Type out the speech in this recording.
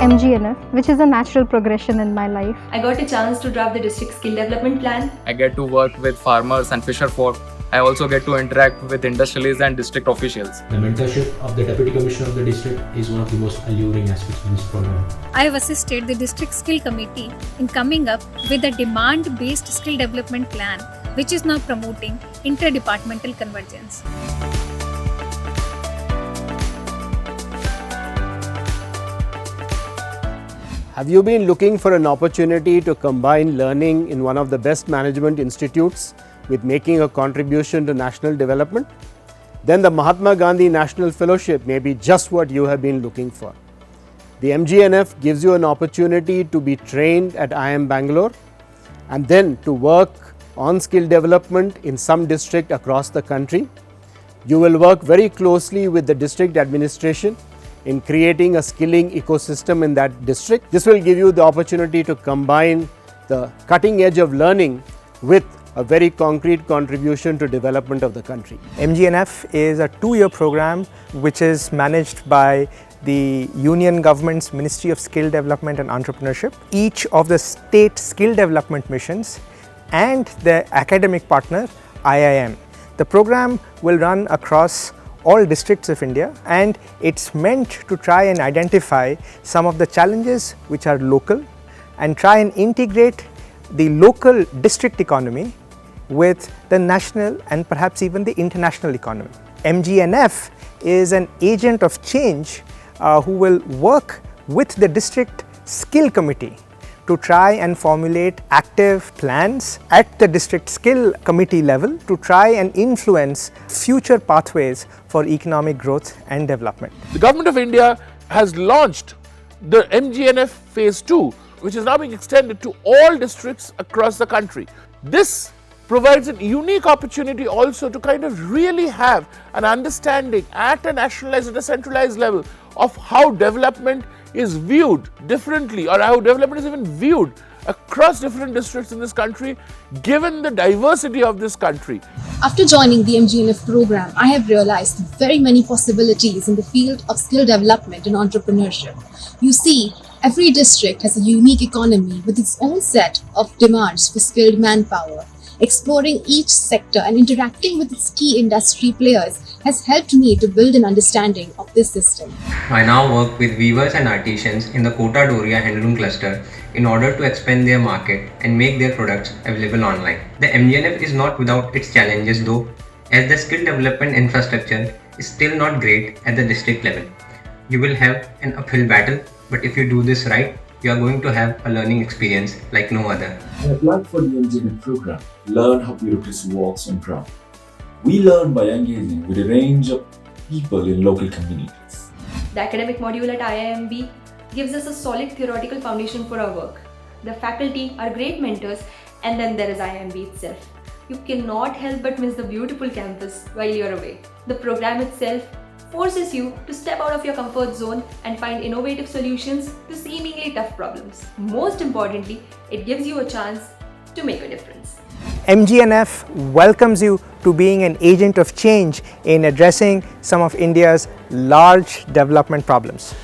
MGNF, which is a natural progression in my life. I got a chance to draft the district skill development plan. I get to work with farmers and fisher folk. I also get to interact with industrialists and district officials. The mentorship of the Deputy Commissioner of the district is one of the most alluring aspects of this program. I have assisted the District Skill Committee in coming up with a demand-based skill development plan, which is now promoting interdepartmental convergence. Have you been looking for an opportunity to combine learning in one of the best management institutes with making a contribution to national development? Then the Mahatma Gandhi National Fellowship may be just what you have been looking for. The MGNF gives you an opportunity to be trained at IIM Bangalore and then to work on skill development in some district across the country. You will work very closely with the district administration in creating a skilling ecosystem in that district. This will give you the opportunity to combine the cutting edge of learning with a very concrete contribution to development of the country. MGNF is a 2-year program which is managed by the Union Government's Ministry of Skill Development and Entrepreneurship, each of the state skill development missions and their academic partner IIM. The program will run across all districts of India, and it's meant to try and identify some of the challenges which are local and try and integrate the local district economy with the national and perhaps even the international economy. MGNF is an agent of change who will work with the district skill committee to try and formulate active plans at the district skill committee level to try and influence future pathways for economic growth and development. The Government of India has launched the MGNF Phase 2, which is now being extended to all districts across the country. This provides a unique opportunity also to kind of really have an understanding at a nationalized and a centralized level of how development is viewed differently, or how development is even viewed across different districts in this country, given the diversity of this country. After joining the MGNF program, I have realized very many possibilities in the field of skill development and entrepreneurship. You see, every district has a unique economy with its own set of demands for skilled manpower. Exploring each sector and interacting with its key industry players has helped me to build an understanding of this system. I now work with weavers and artisans in the Kota Doria handloom cluster in order to expand their market and make their products available online. The MGNF is not without its challenges though, as the skill development infrastructure is still not great at the district level. You will have an uphill battle, but if you do this right, you are going to have a learning experience like no other. I applied for the MGNF program, Learn How Bureaucracy Works on Ground. We learn by engaging with a range of people in local communities. The academic module at IIMB gives us a solid theoretical foundation for our work. The faculty are great mentors, and then there is IIMB itself. You cannot help but miss the beautiful campus while you're away. The program itself forces you to step out of your comfort zone and find innovative solutions to seemingly tough problems. Most importantly, it gives you a chance to make a difference. MGNF welcomes you to being an agent of change in addressing some of India's large development problems.